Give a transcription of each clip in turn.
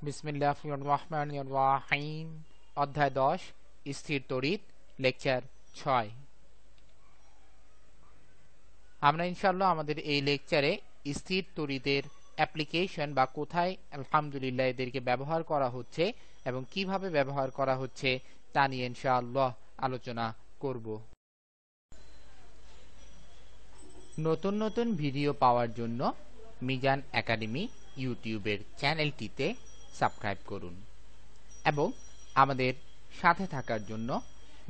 বিসমিল্লাহির রহমানির রহিম। অধ্যায় 10 স্থির তড়িৎ, লেকচার 6। আমরা ইনশাআল্লাহ আমাদের এই লেকচারে স্থির তড়িতের অ্যাপ্লিকেশন বা কোথায় আলহামদুলিল্লাহ এদেরকে ব্যবহার করা হচ্ছে এবং কিভাবে ব্যবহার করা হচ্ছে তা নিয়ে ইনশাআল্লাহ আলোচনা করব। নতুন নতুন ভিডিও পাওয়ার জন্য মিজান একাডেমি ইউটিউবের চ্যানেলটিতে সাবস্ক্রাইব করুন এবং আমাদের সাথে থাকার জন্য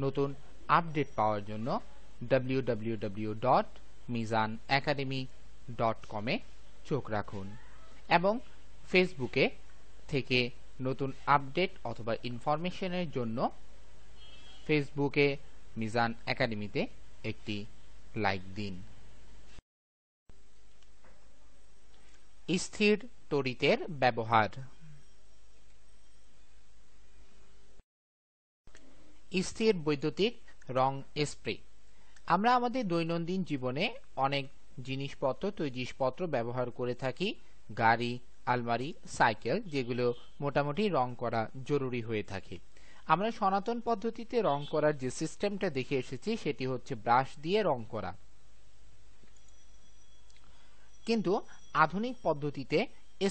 নতুন আপডেট পাওয়ার জন্য www.mizanacademy.com এ চোখ রাখুন এবং ফেসবুকে থেকে নতুন আপডেট অথবা ইনফরমেশনের জন্য ফেসবুকে মিজান একাডেমিতে একটি লাইক দিন। স্থির তড়িতের ব্যবহার। স্থির বৈদ্যুতিক রং স্প্রে। আমরা আমাদের দৈনন্দিন জীবনে অনেক জিনিসপত্র ব্যবহার করে থাকি, গাড়ি, আলমারি, সাইকেল, যেগুলো মোটামুটি রং করা জরুরি হয়ে থাকে। আমরা সনাতন পদ্ধতিতে রং করার যে সিস্টেমটা দেখে এসেছি সেটি হচ্ছে ব্রাশ দিয়ে রং করা, কিন্তু আধুনিক পদ্ধতিতে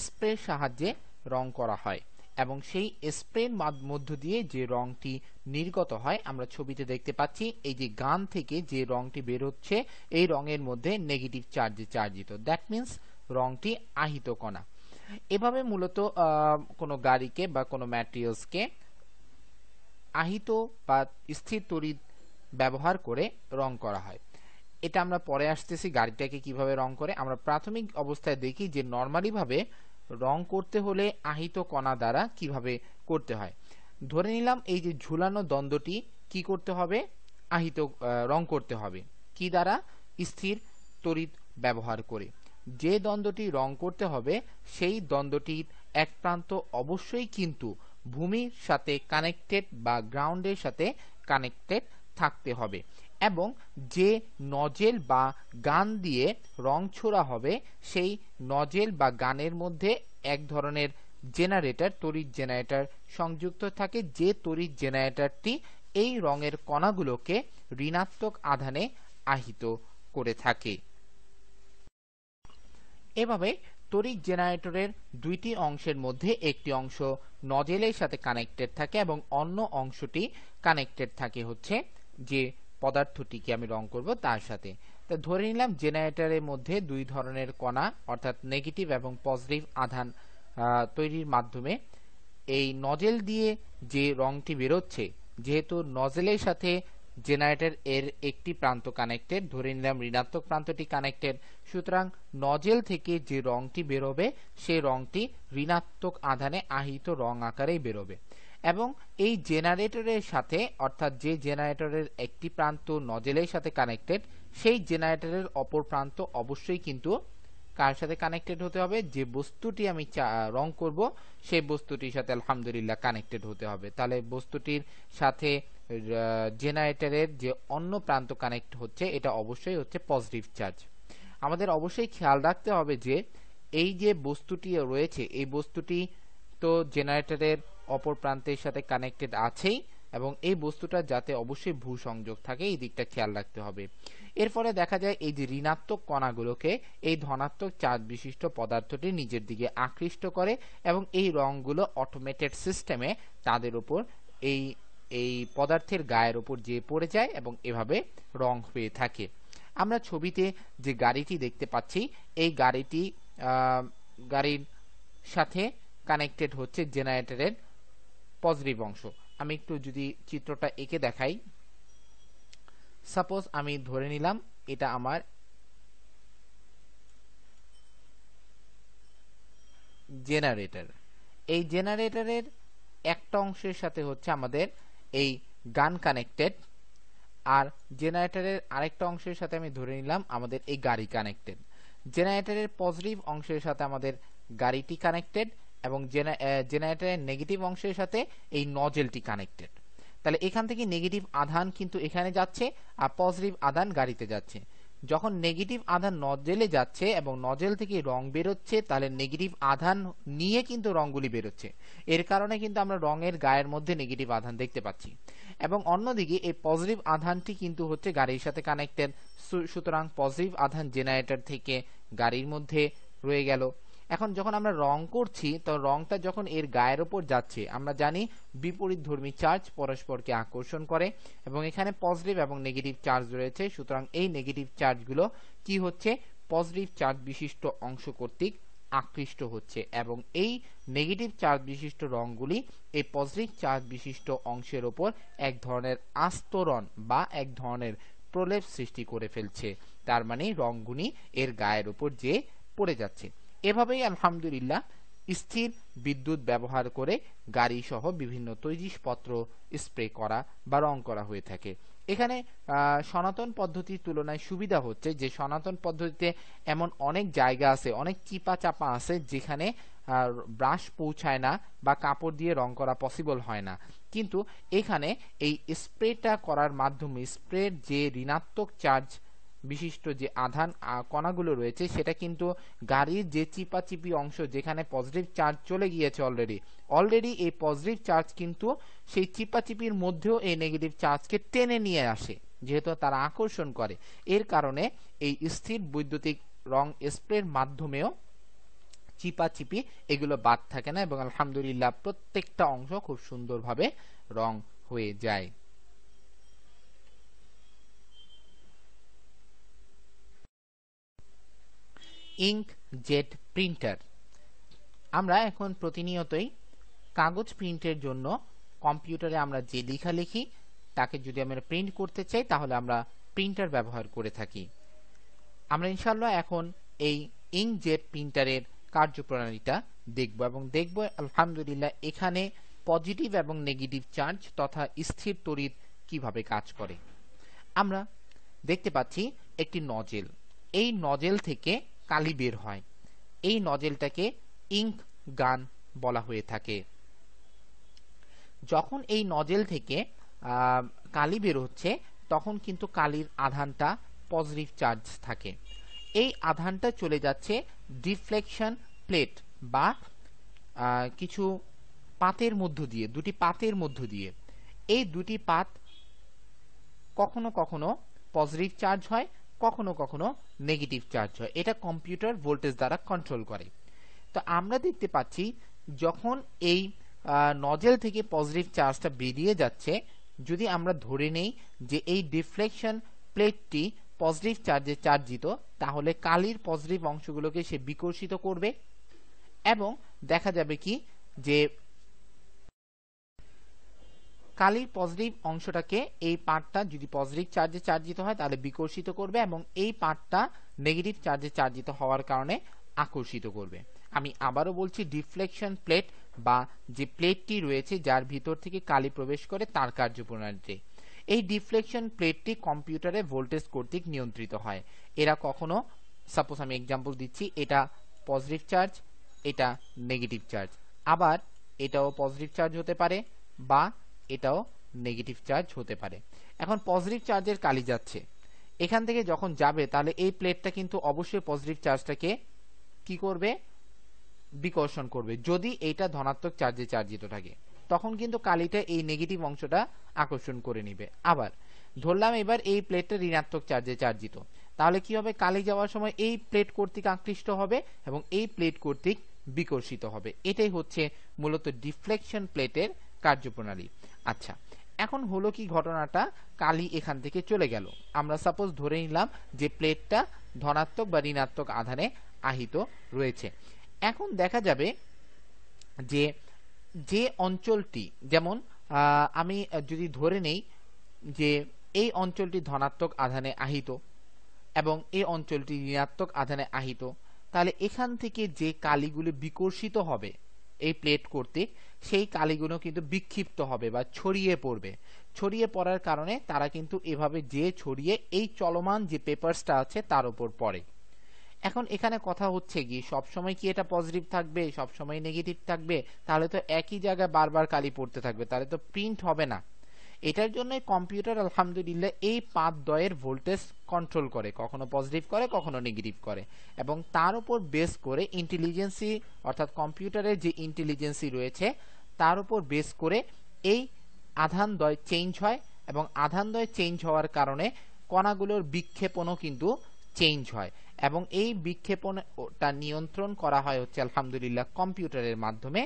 স্প্রের সাহায্যে রং করা হয় এবং সেই স্প্রের মধ্য দিয়ে যে রংটি নির্গত হয় আমরা ছবিতে দেখতে পাচ্ছি। এই যে গান থেকে যে রংটি বের হচ্ছে এই রঙের মধ্যে নেগেটিভ চার্জে চার্জিত, দ্যাট মিন্স রংটি আহিত কণা। এভাবে মূলত কোনো গাড়িকে বা কোনো ম্যাটেরিয়ালসকে আহিত বা স্থির তড়িৎ ব্যবহার করে রং করা হয়। এটা আমরা পরে আসতেছি গাড়িটাকে কিভাবে রং করে। আমরা প্রাথমিক অবস্থায় দেখি যে নরমালি ভাবে রং করতে হলে আহিত কণা দ্বারা কিভাবে করতে হয়। ধরে নিলাম এই যে ঝুলানো দ্বন্দ্বটি কি করতে হবে, আহিত রং করতে হবে কি দ্বারা, স্থির তড়িৎ ব্যবহার করে। যে দ্বন্দ্বটি রং করতে হবে সেই দ্বন্দ্বটির এক প্রান্ত অবশ্যই কিন্তু ভূমির সাথে কানেক্টেড বা গ্রাউন্ডের সাথে কানেক্টেড থাকতে হবে এবং যে নজেল বা গান দিয়ে রং ছোড়া হবে সেই নজেল বা গানের মধ্যে এক ধরনের জেনারেটর, তড়িৎ জেনারেটর সংযুক্ত থাকে, যে তড়িৎ জেনারেটরটি এই রঙের কণাগুলোকে ঋণাত্মক আধানে আহিত করে থাকে। এভাবে তড়িৎ জেনারেটরের দুইটি অংশের মধ্যে একটি অংশ নজেলের সাথে কানেক্টেড থাকে এবং অন্য অংশটি কানেক্টেড থাকে হচ্ছে যে পদার্থটিকে আমি রং করব তার সাথে। তা ধরে নিলাম জেনারেটরের মধ্যে দুই ধরনের কণা অর্থাৎ নেগেটিভ এবং পজিটিভ আধান তৈরির মাধ্যমে এই নজেল দিয়ে যে রংটি বেরোচ্ছে, যেহেতু নজেলের সাথে জেনারেটর এর একটি প্রান্ত কানেক্টেড, ধরে নিলাম ঋণাত্মক প্রান্তটি কানেক্টেড, সুতরাং নজেল থেকে যে রংটি বেরোবে সেই রংটি ঋণাত্মক আধানে আহিত রং আকারেই বেরোবে এবং এই জেনারেটরের সাথে অর্থাৎ যে জেনারেটরের একটি প্রান্ত নজেলের সাথে কানেক্টেড সেই জেনারেটরের অপর প্রান্ত অবশ্যই কিন্তু কার সাথে কানেক্টেড হতে হবে, যে বস্তুটি আমি রং করব সেই বস্তুটির সাথে আলহামদুলিল্লাহ কানেক্টেড হতে হবে। তাহলে বস্তুটির সাথে জেনারেটরের যে অন্য প্রান্ত কানেক্ট হচ্ছে এটা অবশ্যই হচ্ছে পজিটিভ চার্জ। আমাদের অবশ্যই খেয়াল রাখতে হবে যে এই যে বস্তুটি রয়েছে এই বস্তুটি তো জেনারেটরের অপর প্রান্তের সাথে কানেক্টেড আছেই এবং এই বস্তুটা যাতে অবশ্যই ভূ সংযোগ থাকে এই দিকটা খেয়াল রাখতে হবে। এর ফলে দেখা যায় এই যে ঋণাত্মক কণাগুলোকে এই ধনাত্মক চার্জ বিশিষ্ট পদার্থটি নিজের দিকে আকৃষ্ট করে এবং এই রংগুলো অটোমেটেড সিস্টেমে তাদের উপর এই পদার্থের গায়ের উপর যে পড়ে যায় এবং এভাবে রং হয়ে থাকে। আমরা ছবিতে যে গাড়িটি দেখতে পাচ্ছি এই গাড়ির সাথে কানেক্টেড হচ্ছে জেনারেটরের পজিটিভ অংশ। আমি একটু যদি চিত্রটা এঁকে দেখাই, সাপোজ আমি ধরে নিলাম এটা আমার জেনারেটর। এই জেনারেটরের একটা অংশের সাথে হচ্ছে আমাদের এই গান কানেক্টেড আর জেনারেটরের আরেকটা অংশের সাথে আমি ধরে নিলাম আমাদের এই গাড়ি কানেক্টেড। জেনারেটরের পজিটিভ অংশের সাথে আমাদের গাড়িটি কানেক্টেড এবং জেনারেটরের নেগেটিভ অংশের সাথে এই নজেলটি কানেক্টেড। তাহলে এখান থেকে নেগেটিভ আধান কিন্তু এখানে যাচ্ছে আর পজিটিভ আধান গাড়িতে যাচ্ছে। যখন নেগেটিভ আধান নজেলে যাচ্ছে এবং নজেল থেকে রং বেরোচ্ছে, তাহলে নেগেটিভ আধান নিয়ে কিন্তু রংগুলি বেরোচ্ছে। এর কারণে কিন্তু আমরা রঙের গায়ের মধ্যে নেগেটিভ আধান দেখতে পাচ্ছি। এবং অন্যদিকে এই পজিটিভ আধানটি কিন্তু হচ্ছে গাড়ির সাথে কানেক্টেড, সুতরাং পজিটিভ আধান জেনারেটর থেকে গাড়ির মধ্যে রয়ে গেল। এখন যখন আমরা রং করছি, তো রংটা যখন এর গায়ের উপর যাচ্ছে, আমরা জানি বিপরীতধর্মী চার্জ পরস্পরকে আকর্ষণ করে এবং এখানে পজিটিভ এবং নেগেটিভ চার্জ রয়েছে। সুতরাং এই নেগেটিভ চার্জগুলো কি হচ্ছে, পজিটিভ চার্জ বিশিষ্ট অংশ কর্তৃক আকৃষ্ট হচ্ছে এবং এই নেগেটিভ চার্জ বিশিষ্ট রংগুলি এই পজিটিভ চার্জ বিশিষ্ট অংশের উপর এক ধরনের আস্তরণ বা এক ধরনের প্রলেপ সৃষ্টি করে ফেলছে। তার মানে রংগুলি এর গায়ের উপর যে পড়ে যাচ্ছে। এভাবেই আলহামদুলিল্লাহ স্থির বিদ্যুৎ ব্যবহার করে গাড়ি সহ বিভিন্ন তৈজসপত্র স্প্রে করা বা রং করা হয়ে থাকে। এখানে সনাতন পদ্ধতির তুলনায় সুবিধা হচ্ছে যে সনাতন পদ্ধতিতে এমন অনেক জায়গা আছে, অনেক চিপা চাপা আছে যেখানে ব্রাশ পৌঁছায় না বা কাপড় দিয়ে রং করা পসিবল হয় না। কিন্তু এখানে এই স্প্রেটা করার মাধ্যমে স্প্রের যে ঋণাত্মক চার্জ বিশিষ্ট যে আধান কণাগুলো রয়েছে সেটা কিন্তু গাড়ির যে চিপাচিপি অংশ যেখানে পজিটিভ চার্জ চলে গিয়েছে অলরেডি এই পজিটিভ চার্জ কিন্তু সেই চিপাচিপির মধ্যেও এই নেগেটিভ চার্জকে টেনে নিয়ে আসে, যেহেতু তারা আকর্ষণ করে। এর কারণে এই স্থির বৈদ্যুতিক রং স্প্রের মাধ্যমেও চিপাচিপি এগুলো বাদ থাকে না এবং আলহামদুলিল্লাহ প্রত্যেকটা অংশ খুব সুন্দরভাবে রং হয়ে যায়। Ink jet printer. আমরা এখন প্রতিনিয়তই কাগজ প্রিন্টের জন্য কম্পিউটারে আমরা যে লেখা লিখি তাকে যদি আমরা প্রিন্ট করতে চাই তাহলে আমরা প্রিন্টার ব্যবহার করে থাকি। আমরা ইনশাআল্লাহ এখন এই ইঙ্ক জেট প্রিন্টারের কার্যপ্রণালীটা দেখব এবং দেখব আলহামদুলিল্লাহ এখানে পজিটিভ এবং নেগেটিভ চার্জ তথা স্থির তড়িৎ কিভাবে কাজ করে। আমরা দেখতে পাচ্ছি একটি নজেল, এই নজেল থেকে কালি বের হয়, এই নজেলটাকে ইঙ্ক গান বলা হয়ে থাকে। যখন এই নজেল থেকে কালি বের হচ্ছে তখন কিন্তু কালির আধানটা পজিটিভ চার্জ থাকে, এই আধানটা চলে যাচ্ছে ডিফ্লেকশন প্লেট বা কিছু পাতের মধ্য দিয়ে, দুটি পাতের মধ্য দিয়ে। এই দুটি পাত কখনো কখনো পজিটিভ চার্জ হয়, কখনো কখনো নেগেটিভ চার্জ হয়, এটা কম্পিউটার ভোল্টেজ দ্বারা কন্ট্রোল করে। তো আমরা দেখতে পাচ্ছি যখন এই নজেল থেকে পজিটিভ চার্জটা বেরিয়ে যাচ্ছে, যদি আমরা ধরে নেই যে এই ডিফ্লেকশন প্লেটটি পজিটিভ চার্জে চার্জিত, তাহলে কালির পজিটিভ অংশগুলোকে সে বিকর্ষিত করবে এবং দেখা যাবে কি যে কালির পজিটিভ অংশটাকে এই পার্টটা যদি পজিটিভ চার্জে চার্জিত হয় তাহলে বিকর্ষিত করবে এবং এই পার্টটা নেগেটিভ চার্জে চার্জিত হওয়ার কারণে আকর্ষিত করবে। আমি আবারও বলছি, ডিফ্লেকশন প্লেট বা যে প্লেটটি রয়েছে যার ভিতর থেকে কালি প্রবেশ করে তার কার্যপ্রণালীতে এই ডিফ্লেকশন প্লেটটি কম্পিউটারে ভোল্টেজ কর্তৃক নিয়ন্ত্রিত হয়। এরা কখনো, সাপোজ আমি এক্সাম্পল দিচ্ছি, এটা পজিটিভ চার্জ, এটা নেগেটিভ চার্জ, আবার এটাও পজিটিভ চার্জ হতে পারে বা এটাও নেগেটিভ চার্জ হতে পারে। এখন পজিটিভ চার্জের কালি যাচ্ছে, এখান থেকে যখন যাবে তাহলে এই প্লেটটা কিন্তু অবশ্যই পজিটিভ চার্জটাকে কি করবে, বিকর্ষণ করবে। যদি এইটা ধনাত্মক চার্জে চার্জিত থাকে তখন কিন্তু কালিটা এই নেগেটিভ অংশটা আকর্ষণ করে নিবে। আবার ধরলাম এবার এই প্লেটটা ঋণাত্মক চার্জে চার্জিত, তাহলে কি হবে, কালি যাওয়ার সময় এই প্লেট কর্তৃক আকৃষ্ট হবে এবং এই প্লেট কর্তৃক বিকর্ষিত হবে। এটাই হচ্ছে মূলত ডিফ্লেকশন প্লেটের কার্যপ্রণালী। আচ্ছা, এখন হলো কি ঘটনাটা, কালি এখান থেকে চলে গেল, আমরা সাপোজ ধরে নিলাম যে প্লেটটা ধনাত্মক বা ঋণাত্মক আধানে আহিত রয়েছে। এখন দেখা যাবে যে যে অঞ্চলটি, যেমন আমি যদি ধরে নেই যে এই অঞ্চলটি ধনাত্মক আধানে আহিত এবং এই অঞ্চলটি ঋণাত্মক আধানে আহিত, তাহলে এখান থেকে যে কালিগুলি বিকর্ষিত হবে এই প্লেট কর্তৃক, সেই কালিগুলো কিন্তু বিক্ষিপ্ত হবে বা ছড়িয়ে পড়বে। ছড়িয়ে পড়ার কারণে তারা কিন্তু এভাবে যে ছড়িয়ে এই চলমান যে পেপারসটা আছে তার উপর পড়ে। এখন এখানে কথা হচ্ছে কি, সবসময় কি এটা পজিটিভ থাকবে, সবসময় নেগেটিভ থাকবে? তাহলে তো একই জায়গায় বারবার কালি পড়তে থাকবে, তাহলে তো প্রিন্ট হবে না। এটার জন্য কম্পিউটার আলহামদুলিল্লাহ এই পাত দ্বয়ের ভোল্টেজ কন্ট্রোল করে, কখনো পজিটিভ করে কখনো নেগেটিভ করে, এবং তার উপর বেস করে ইন্টেলিজেন্সি অর্থাৎ কম্পিউটারের যে ইন্টেলিজেন্সি রয়েছে তার উপর বেস করে এই আধান দ্বয় চেঞ্জ হয়, এবং আধান দ্বয় চেঞ্জ হওয়ার কারণে কণাগুলোর বিক্ষেপণও কিন্তু চেঞ্জ হয়, এবং এই বিক্ষেপণটা নিয়ন্ত্রণ করা হয় হচ্ছে আলহামদুলিল্লাহ কম্পিউটারের মাধ্যমে।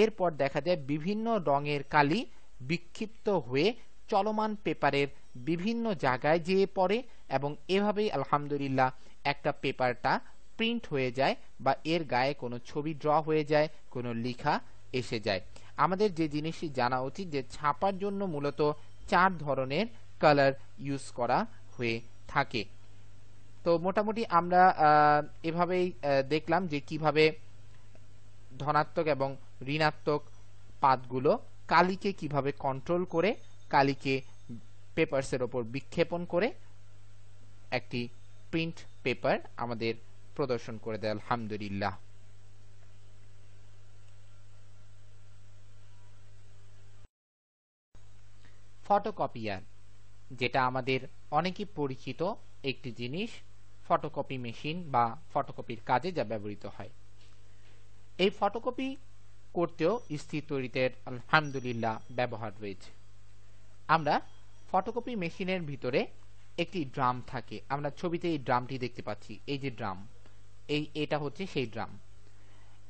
এরপর দেখা যায় বিভিন্ন রঙের কালি বিক্ষিপ্ত হয়ে চলমান পেপারের বিভিন্ন জায়গায় যেয়ে পড়ে, এবং এভাবেই আলহামদুলিল্লাহ একটা পেপারটা প্রিন্ট হয়ে যায় বা এর গায়ে কোনো ছবি ড্র হয়ে যায়, কোনো লেখা এসে যায়। আমাদের যে জিনিসটি জানা উচিত যে ছাপার জন্য মূলত 4 ধরনের কালার ইউজ করা হয়ে থাকে। তো মোটামুটি আমরা এভাবেই দেখলাম যে কিভাবে ধনাত্মক এবং ঋণাত্মক পাতগুলো কালিকে কিভাবে কন্ট্রোল করে কালিকে পেপারসের ওপর বিক্ষেপণ করে একটি প্রিন্ট পেপার আমাদের প্রদর্শন করে দেয় আলহামদুলিল্লাহ। ফটোকপিয়ার, যেটা আমাদের অনেকই পরিচিত একটি জিনিস, ফটোকপি মেশিন বা ফটোকপির কাজে যা ব্যবহৃত হয়। এই ফটোকপি করতেও স্থির তড়িতের আলহামদুলিল্লাহ ব্যবহার রয়েছে। আমরা ফটোকপি মেশিনের ভিতরে একটি ড্রাম থাকে, আমরা ছবিতে এই ড্রামটি দেখতে পাচ্ছি, এই যে ড্রাম, এটা হচ্ছে সেই ড্রাম।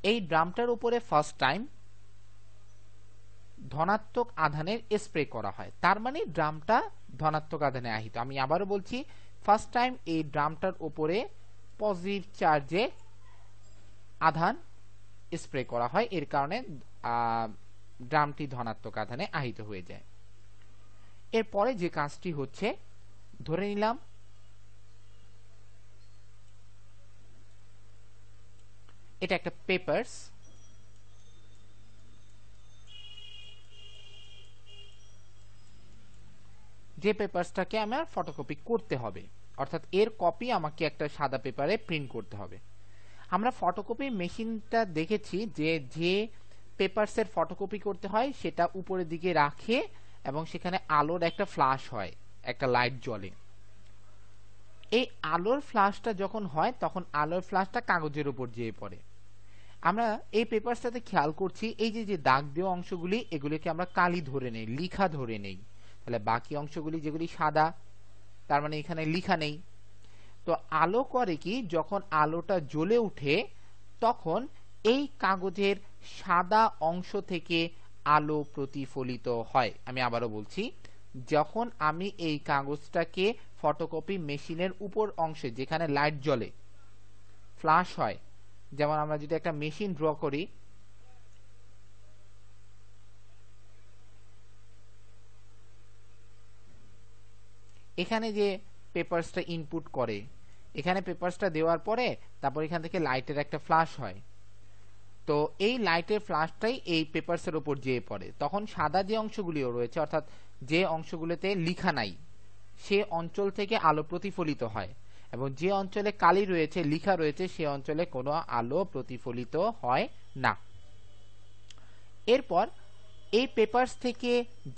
এই ড্রামটার উপরে ফার্স্ট টাইম ধনাত্মক আধানের স্প্রে করা হয়, তার মানে ড্রামটা ধনাত্মক আধানে আহিত। আমি আবারও বলছি, ফার্স্ট টাইম এই ড্রামটার উপরে পজিটিভ চার্জে আধান স্প্রে করা হয়, এর কারণে ড্রামটি ধনাত্মক আধানে আহিত হয়ে যায়। এরপরে যে কাজটি হচ্ছে, ধরে নিলাম এটা একটা পেপারস, যে পেপারসটাকে আমার ফটোকপি করতে হবে, অর্থাৎ এর কপি আমাকে একটা সাদা পেপারে প্রিন্ট করতে হবে। আমরা ফটোকপি মেশিনটা দেখেছি যে পেপারসের ফটোকপি করতে হয় সেটা উপরের দিকে রাখে এবং সেখানে আলোর একটা ফ্ল্যাশ হয়, একটা লাইট জ্বলে। এই আলোর ফ্ল্যাশটা যখন হয় তখন আলোর ফ্ল্যাশটা কাগজের উপর যেয়ে পড়ে। আমরা এই পেপারসটাতে খেয়াল করছি এই যে দাগ দেওয়া অংশগুলি, এগুলিকে আমরা কালি ধরে নেই, লিখা ধরে নেই, তাহলে বাকি অংশগুলি যেগুলি সাদা, তার মানে এখানে লিখা নেই। তো আলো করে কি, যখন আলোটা জ্বলে উঠে তখন এই কাগজের সাদা অংশ থেকে আলো প্রতিফলিত হয়। আমি আবারও বলছি, যখন আমি এই কাগজটাকে ফটোকপি মেশিনের উপর অংশে যেখানে লাইট জ্বলে, ফ্ল্যাশ হয়, যেমন আমরা যদি একটা মেশিন ড্র করি, এখানে যে পেপারসটা ইনপুট করে, এখানে পেপারসটা দেওয়ার পরে তারপর এখান থেকে লাইটের একটা ফ্ল্যাশ হয়, তো এই লাইটের ফ্ল্যাশটাই এই পেপারসের উপর যেয়ে পড়ে, তখন সাদা যে অংশগুলিও রয়েছে অর্থাৎ যে অংশগুলোতে লেখা নাই সে অঞ্চল থেকে আলো প্রতিফলিত হয়, এবং যে অঞ্চলে কালি রয়েছে, লেখা রয়েছে, সে অঞ্চলে কোনো আলো প্রতিফলিত হয় না। এরপর এই পেপারস থেকে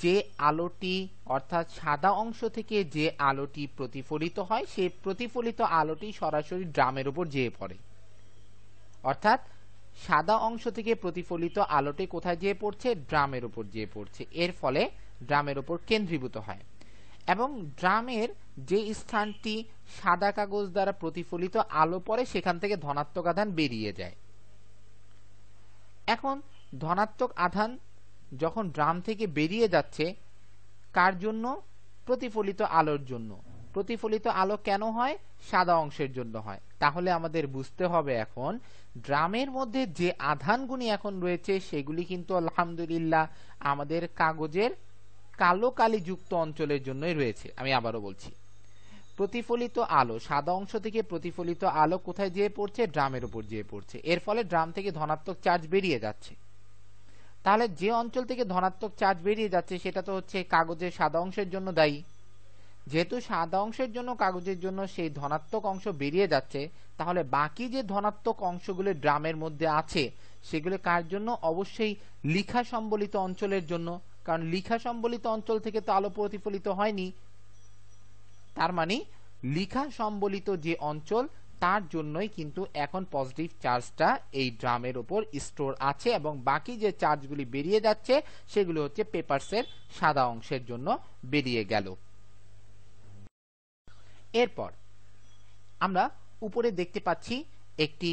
যে আলোটি অর্থাৎ সাদা অংশ থেকে যে আলোটি প্রতিফলিত হয়, সেই প্রতিফলিত আলোটি সরাসরি ড্রামের উপর যেয়ে পড়ে, অর্থাৎ সাদা অংশ থেকে প্রতিফলিত আলোটি কোথায় যেয়ে পড়ছে, ড্রামের উপর যেয়ে পড়ছে। এর ফলে ড্রামের উপর কেন্দ্রীভূত হয়, এবং ড্রামের যে স্থানটি সাদা কাগজ দ্বারা প্রতিফলিত আলো পড়ে সেখান থেকে ধনাত্মক আধান বেরিয়ে যায়। এখন ধনাত্মক আধান যখন ড্রাম থেকে বেরিয়ে যাচ্ছে, কার জন্য? প্রতিফলিত আলোর জন্য। প্রতিফলিত আলো কেন হয়? সাদা অংশের জন্য হয়। তাহলে আমাদের বুঝতে হবে এখন ড্রামের মধ্যে যে আধানগুলি এখন রয়েছে সেগুলি কিন্তু আলহামদুলিল্লাহ আমাদের কাগজের কালো কালি যুক্ত অঞ্চলের জন্যই রয়েছে। আমি আবারও বলছি, প্রতিফলিত আলো, সাদা অংশ থেকে প্রতিফলিত আলো কোথায় যেয়ে পড়ছে? ড্রামের উপর যেয়ে পড়ছে। এর ফলে ড্রাম থেকে ধনাত্মক চার্জ বেরিয়ে যাচ্ছে। তাহলে যে অঞ্চল থেকে ধনাত্মক চার্জ বেরিয়ে যাচ্ছে সেটা তো হচ্ছে কাগজের সাদা অংশের জন্য দায়ী। যেহেতু সাদা অংশের জন্য কাগজের জন্য সেই ধনাত্মক অংশ বেরিয়ে যাচ্ছে, তাহলে বাকি যে ধনাত্মক অংশগুলো ড্রামের মধ্যে আছে সেগুলো কার জন্য? অবশ্যই লিখা সম্বলিত অঞ্চলের জন্য। কারণ লিখা সম্বলিত অঞ্চল থেকে তো আলো প্রতিফলিত হয়নি। তার মানে লিখা সম্বলিত যে অঞ্চল তার জন্যই কিন্তু এখন পজিটিভ চার্জটা এই ড্রামের উপর স্টোর আছে, এবং বাকি যে চার্জগুলি বেরিয়ে যাচ্ছে সেগুলো হচ্ছে পেপারসের সাদা অংশের জন্য বেরিয়ে গেল। এরপর আমরা উপরে দেখতে পাচ্ছি একটি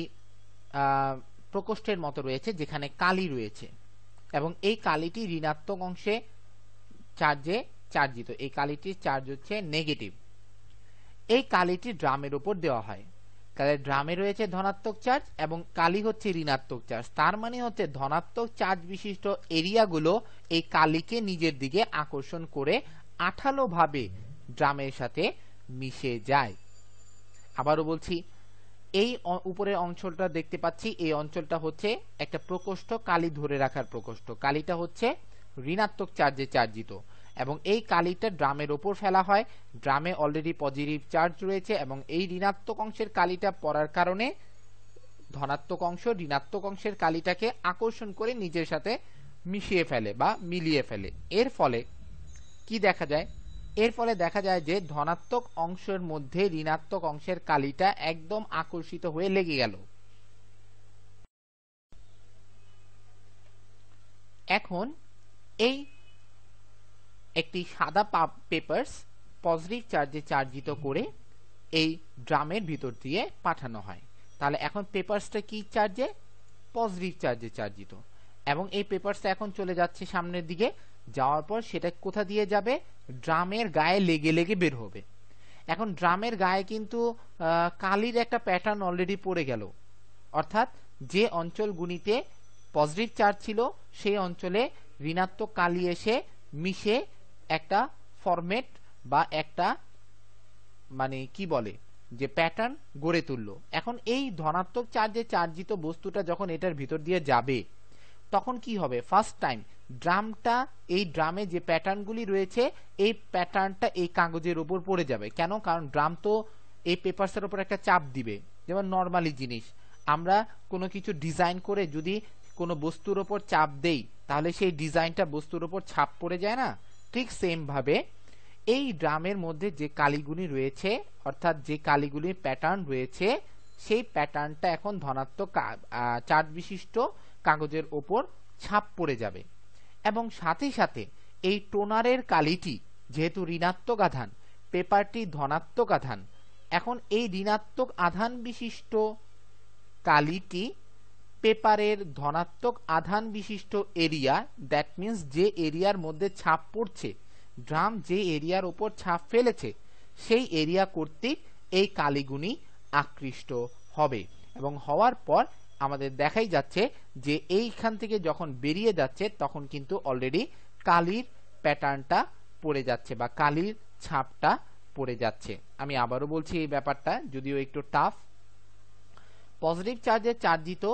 প্রকোষ্ঠের মতো রয়েছে যেখানে কালি রয়েছে, এবং এই কালিটি ঋণাত্মক অংশে চার্জে চার্জিত। এই কালিটির চার্জ হচ্ছে নেগেটিভ। এই কালিটি ড্রামের উপর দেওয়া হয়, তাহলে ড্রামে রয়েছে ধনাত্মক চার্জ এবং কালি হচ্ছে ঋণাত্মক চার্জ। তার মানে হচ্ছে ধনাত্মক চার্জ বিশিষ্ট এরিয়াগুলো এই কালিকে নিজের দিকে আকর্ষণ করে আঠালো ভাবে ড্রামের সাথে মিশে যায়। আবারও বলছি, এই উপরের অঞ্চলটা দেখতে পাচ্ছি, এই অঞ্চলটা হচ্ছে একটা প্রকোষ্ঠ, কালি ধরে রাখার প্রকোষ্ঠ। কালিটা হচ্ছে ঋণাত্মক চার্জে চার্জিত, এবং এই কালিটা ড্রামের ওপর ফেলা হয়। ড্রামে অলরেডি পজিটিভ চার্জ রয়েছে, এবং এই ঋণাত্মক অংশের কালিটা পড়ার কারণে ধনাত্মক অংশ ঋণাত্মক অংশের কালিটাকে আকর্ষণ করে নিজের সাথে মিশিয়ে ফেলে বা মিলিয়ে ফেলে। এর ফলে কি দেখা যায়? এর ফলে দেখা যায় যে ধনাত্মক অংশের মধ্যে ঋণাত্মক অংশের কালিটা একদম আকর্ষিত হয়ে লেগে গেল। এখন এই একটি সাদা পেপারস পজিটিভ চার্জে চার্জিত করে এই ড্রামের ভিতর দিয়ে পাঠানো হয়। তাহলে এখন পেপারসটা কি চার্জে? পজিটিভ চার্জে চার্জিত, এবং এই পেপারসটা এখন চলে যাচ্ছে সামনের দিকে। যাওয়ার পর সেটা কোথা দিয়ে যাবে? ড্রামের গায়ে লেগে লেগে বের হবে। এখন ড্রামের গায়ে কিন্তু কালির একটা প্যাটার্ন অলরেডি পড়ে গেল, অর্থাৎ যে অঞ্চলগুলিতে পজিটিভ চার্জ ছিল সেই অঞ্চলে ঋণাত্মক কালি এসে মিশে একটা ফরম্যাট বা একটা মানে কি বলে যে প্যাটার্ন গড়ে তুললো। এখন এই ধনাত্মক চার্জে চার্জিত বস্তুটা যখন এটার ভিতর দিয়ে যাবে তখন কি হবে? ফার্স্ট টাইম ড্রামটা, এই ড্রামে যে প্যাটার্নগুলি রয়েছে এই প্যাটার্নটা এই কাগজের উপর পড়ে যাবে। কেন? কারণ ড্রাম তো এই পেপারসের উপর একটা চাপ দিবে। যেমন নর্মালি জিনিস আমরা কোনো কিছু ডিজাইন করে যদি কোনো বস্তুর উপর চাপ দেই তাহলে সেই ডিজাইনটা বস্তুর উপর ছাপ পড়ে যায় না? ঠিক সেম ভাবে এই ড্রামের মধ্যে যে কালিগুলি রয়েছে, অর্থাৎ যে কালিগুলির প্যাটার্ন রয়েছে, সেই প্যাটার্নটা এখন ধনাত্মক চার্জ বিশিষ্ট কাগজের ওপর ছাপ পড়ে যাবে। এবং সাথে সাথে এই টোনারের কালিটি যেহেতু ঋণাত্মক আধান, পেপারটি ধনাত্মক আধান, এখন এই ঋণাত্মক আধান বিশিষ্ট কালিটি পেপারের ধনাত্মক আধান বিশিষ্ট এরিয়া, দ্যাট মিন্স যে এরিয়ার মধ্যে ছাপ পড়ছে, ড্রাম যে এরিয়ার উপর ছাপ ফেলেছে সেই এরিয়া কর্তৃক এই কালিগুনি আকৃষ্ট হবে। এবং হওয়ার পর আমাদের দেখাই যাচ্ছে যে এইখান থেকে যখন বেরিয়ে যাচ্ছে তখন কিন্তু অলরেডি কালির প্যাটার্নটা পড়ে যাচ্ছে বা কালির ছাপটা পড়ে যাচ্ছে। আমি আবারও বলছি এই ব্যাপারটা, যদিও একটু টাফ। পজিটিভ চার্জে চার্জিত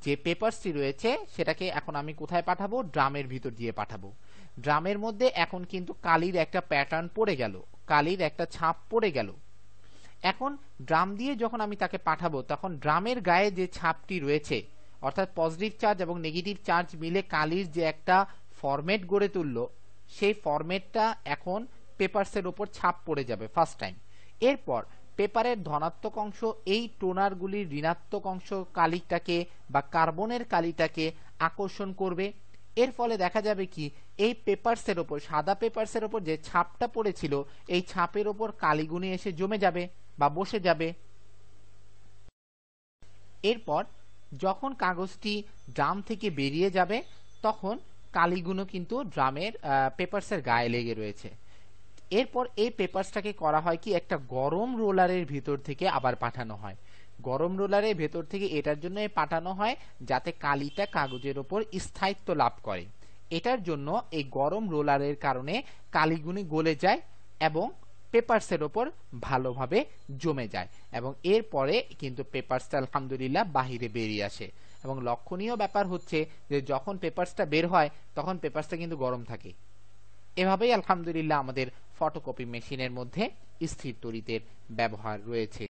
যে পেপারসটি রয়েছে সেটাকে এখন আমি কোথায় পাঠাবো? ড্রামের ভিতর দিয়ে পাঠাবো। ড্রামের মধ্যে এখন কিন্তু কালির একটা প্যাটার্ন পড়ে গেল, কালির একটা ছাপ পড়ে গেল। এখন ড্রাম দিয়ে যখন আমি তাকে পাঠাবো তখন ড্রামের গায়ে যে ছাপটি রয়েছে, অর্থাৎ পজিটিভ চার্জ এবং নেগেটিভ চার্জ মিলে কালির যে একটা ফরম্যাট গড়ে তুললো, সেই ফরম্যাটটা এখন পেপারসের উপর ছাপ পড়ে যাবে ফার্স্ট টাইম। এরপর পেপারের ধনাত্মক অংশ এই টোনারগুলির ঋণাত্মক অংশ কালিটাকে বা কার্বনের কালিটাকে আকর্ষণ করবে। এর ফলে দেখা যাবে কি, এই পেপারসের উপর, সাদা পেপারসের উপর যে ছাপটা পড়েছিল এই ছাপের উপর কালিগুনি এসে জমে যাবে বা বসে যাবে। এরপর যখন কাগজটি ড্রাম থেকে বেরিয়ে যাবে তখন কালিগুলো কিন্তু ড্রামের পেপারসের গায়ে লেগে রয়েছে। এরপর এই পেপারসটাকে করা হয় কি, একটা গরম রোলারের ভিতর থেকে আবার পাঠানো হয়। গরম রোলারের ভেতর থেকে এটার জন্য পাঠানো হয় যাতে কালিটা কাগজের উপর স্থায়িত্ব লাভ করে। এটার জন্য এই গরম রোলারের কারণে কালিগুনি গলে যায় এবং পেপারসের উপর ভালোভাবে জমে যায়, এবং এরপরে কিন্তু পেপারসটা আলহামদুলিল্লাহ বাহিরে বেরিয়ে আসে। এবং লক্ষণীয় ব্যাপার হচ্ছে যে যখন পেপারসটা বের হয় তখন পেপারসটা কিন্তু গরম থাকে। এভাবেই আলহামদুলিল্লাহ আমাদের ফটোকপি মেশিনের মধ্যে স্থির তড়িতের ব্যবহার রয়েছে।